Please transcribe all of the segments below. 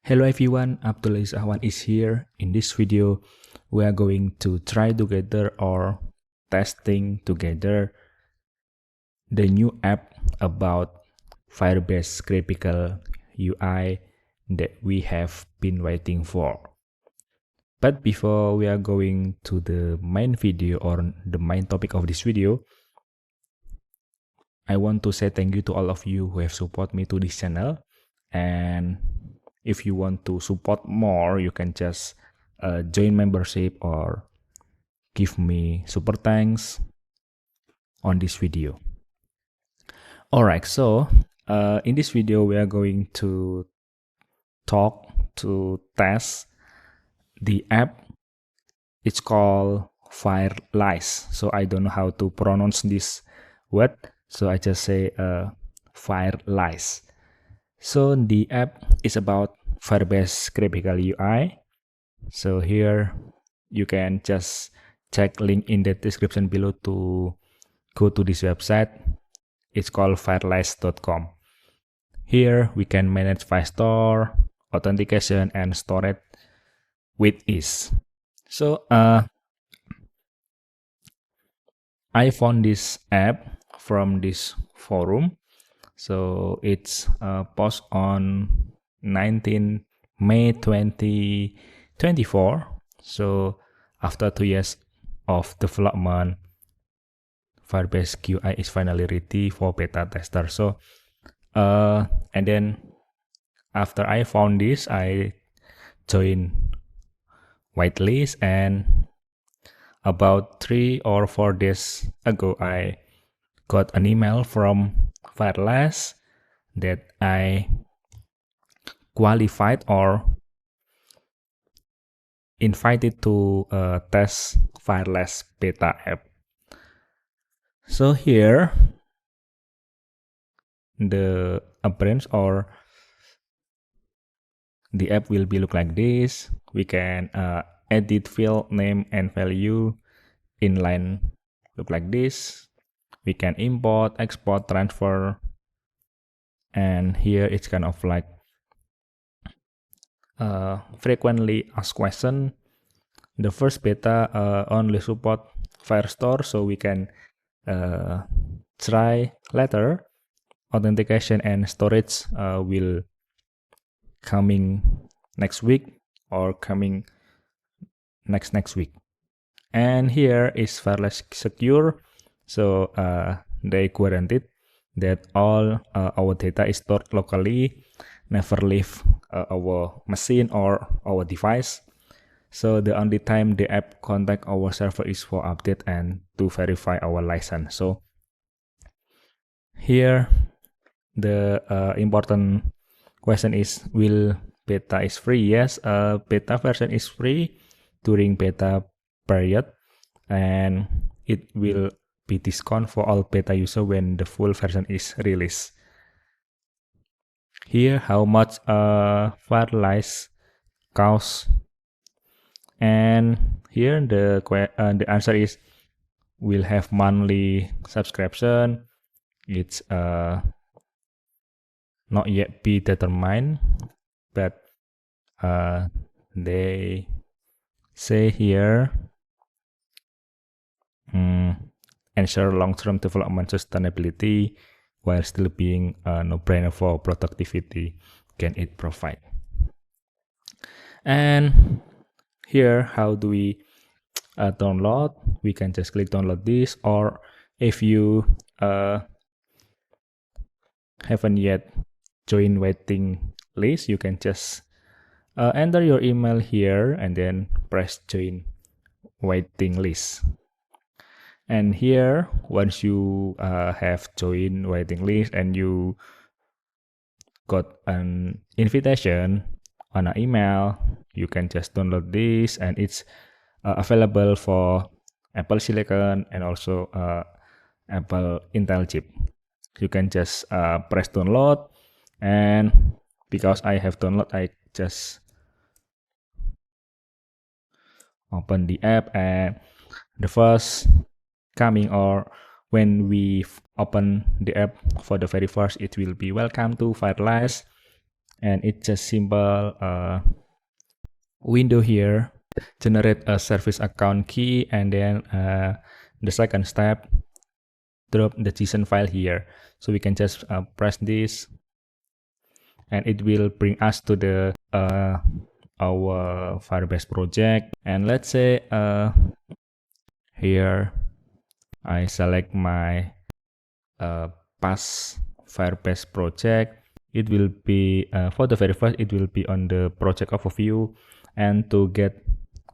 Hello everyone, Abdul Aziz Ahwan is here. In this video, we are going to try together or testing together the new app about Firebase graphical UI that we have been waiting for. But before we are going to the main video or the main topic of this video, I want to say thank you to all of you who have supported me to this channel. And if you want to support more, you can just join membership or give me super thanks on this video. Alright, so in this video we are going to test the app. It's called Firelize. So I don't know how to pronounce this word, so I just say Firelize. So the app is about Firebase graphical UI. So here you can just check link in the description below to go to this website. It's called firelize.com. Here we can manage Firestore, authentication and storage with ease. So I found this app from this forum. So it's post on 19 May 2024. So after 2 years of development, Firebase GUI is finally ready for beta tester. So and then after I found this, I joined Waitlist, and about 3 or 4 days ago I got an email from Firelize that I qualified or invited to test Firelize beta app. So here the appearance or the app will be look like this. We can edit field name and value. Inline look like this. We can import, export, transfer, and here it's kind of like frequently asked question. The first beta only support Firestore, so we can try later. Authentication and storage will coming next week or coming next week. And here is Firelize secure. So they guaranteed that all our data is stored locally, never leave our machine or our device. So the only time the app contact our server is for update and to verify our license. So here the important question is, will beta is free? Yes, beta version is free during beta period, and it will be discount for all beta user when the full version is released. Here how much Firelize costs, and here the answer is we'll have monthly subscription. It's not yet be determined, but they say here ensure long-term development sustainability while still being a no-brainer for productivity can it provide. And here how do we download? We can just click download this, or if you haven't yet joined waiting list, you can just enter your email here and then press join waiting list. And here once you have joined waiting list and you got an invitation on an email, you can just download this, and it's available for Apple Silicon and also Apple Intel chip. You can just press download, and because I have download, I just open the app, and the first coming or when we open the app for the very first, it will be welcome to Firelize. and it's just simple window here, generate a service account key, and then the second step, drop the JSON file here. So we can just press this, and it will bring us to the our Firebase project. And let's say here I select my past Firebase project. It will be for the very first, it will be on the project overview, and to get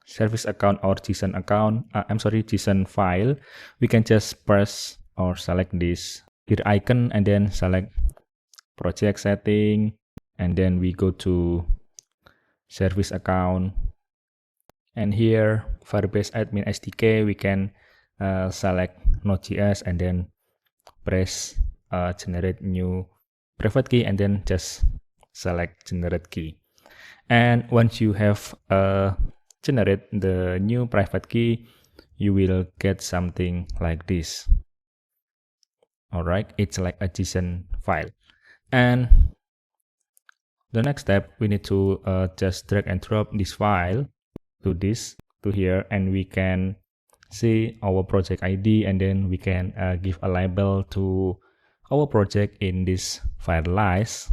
service account or JSON account, JSON file, we can just press or select this gear icon and then select project setting, and then we go to service account, and here Firebase admin SDK, we can select Node.js and then press generate new private key and then just select generate key. And once you have generate the new private key, you will get something like this. Alright, it's like a JSON file. And the next step, we need to just drag and drop this file to here, and we can see our project ID, and then we can give a label to our project in this Firelize.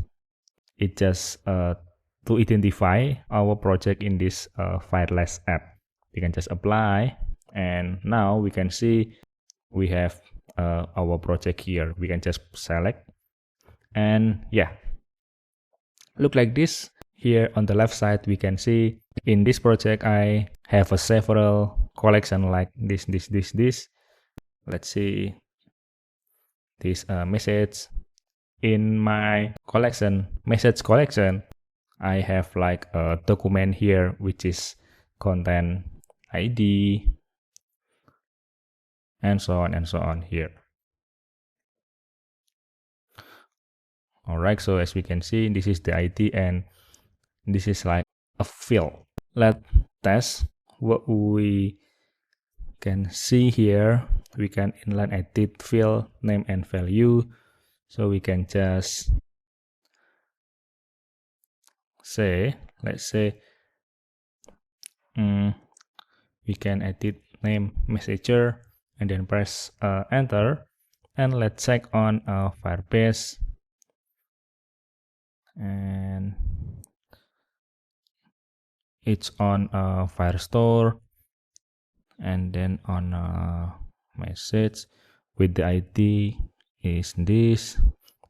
It just to identify our project in this Firelize app. We can just apply, and now we can see we have our project here. We can just select, and yeah, look like this. Here on the left side, we can see in this project I have a several collection like this. Let's see this message. In my message collection, I have like a document here which is content ID and so on here. Alright, so as we can see, this is the ID and this is like a field. Let's test what we can see here. We can inline edit field name and value. So we can just say, let's say we can edit name messenger and then press enter, and let's check on Firebase, and it's on Firestore, and then on message with the ID is this,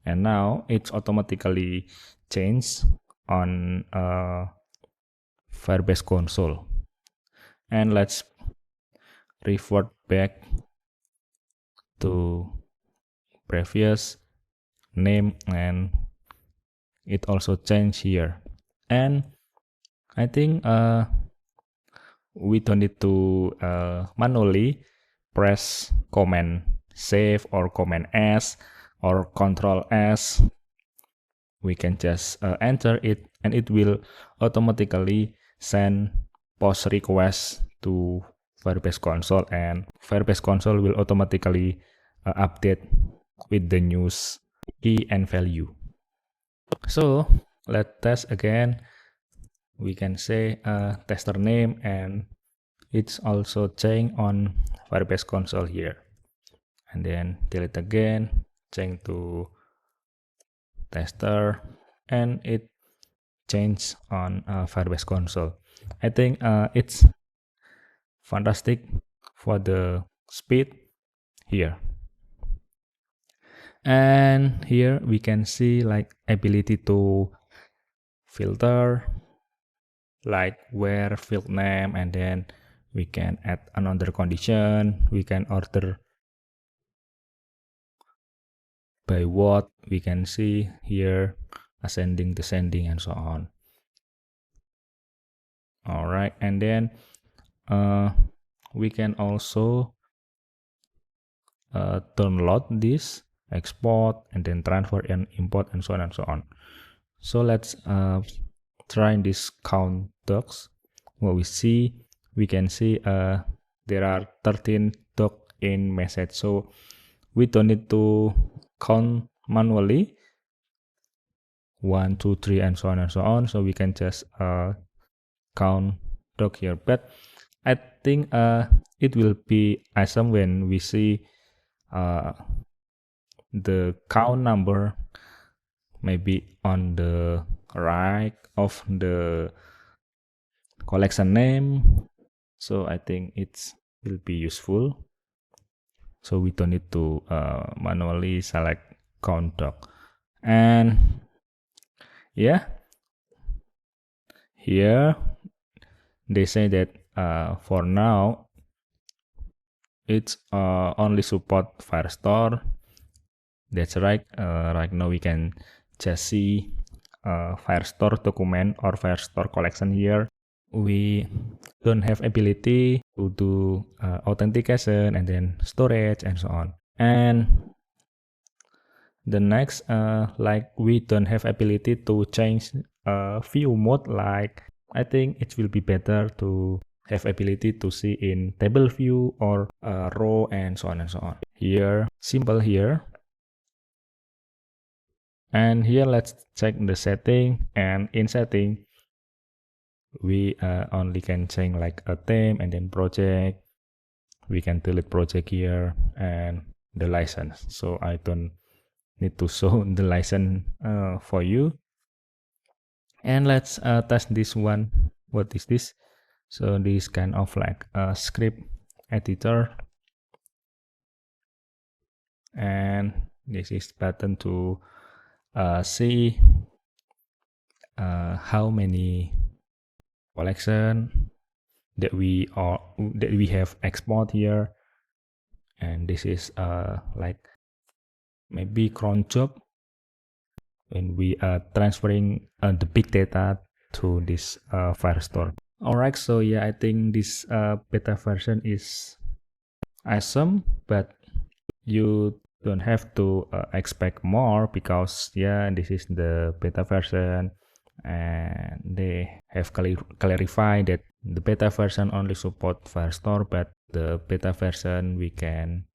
and now it's automatically changed on Firebase console. And let's revert back to previous name, and it also changed here. And I think we don't need to manually press Command Save or Command S or Control S. We can just enter it, and it will automatically send post request to Firebase console, and Firebase console will automatically update with the news key and value. So let's test again. We can say tester name, and it's also changed on Firebase console here, and then delete again, change to tester, and it changed on Firebase console. I think it's fantastic for the speed here. And here we can see like ability to filter, like where field name, and then we can add another condition. We can order by what, we can see here ascending, descending, and so on. All right, and then we can also download this, export, and then transfer and import, and so on and so on. So let's try this count docs. What we see, we can see there are 13 docs in message, so we don't need to count manually. 1, 2, 3, and so on and so on. So we can just count dog here. But I think it will be awesome when we see the count number maybe on the right of the collection name. So I think it will be useful. So we don't need to manually select count dog. And yeah, here they say that for now it's only support Firestore. That's right. Right now we can just see Firestore document or Firestore collection here. We don't have ability to do authentication and then storage and so on. And the next, like we don't have ability to change view mode. Like I think it will be better to have ability to see in table view or row and so on and so on. Here, simple here. And here let's check the setting, and in setting we only can change like a theme and then project. We can delete project here and the license. So I don't need to show the license for you. And let's test this one. What is this? So this kind of like a script editor, and this is button to see how many collection that we have export here. And this is like maybe cron job when we are transferring the big data to this Firestore. Alright, so yeah, I think this beta version is awesome, but you don't have to expect more, because yeah, this is the beta version, and they have clarified that the beta version only support Firestore, but the beta version we can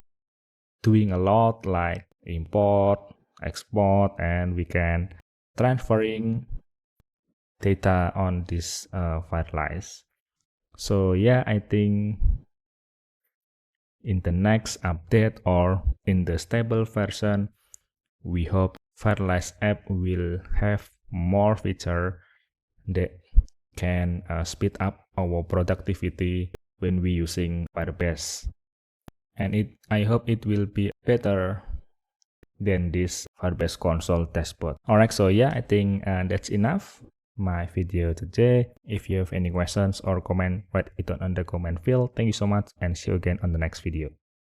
doing a lot like import, export, and we can transferring data on this Firelize. So yeah, I think in the next update or in the stable version, we hope Firelize app will have more feature that can speed up our productivity when we using Firebase. And I hope it will be better than this Firebase console dashboard. Alright, so yeah, I think that's enough my video today. If you have any questions or comment, write it on the comment field. Thank you so much, and see you again on the next video.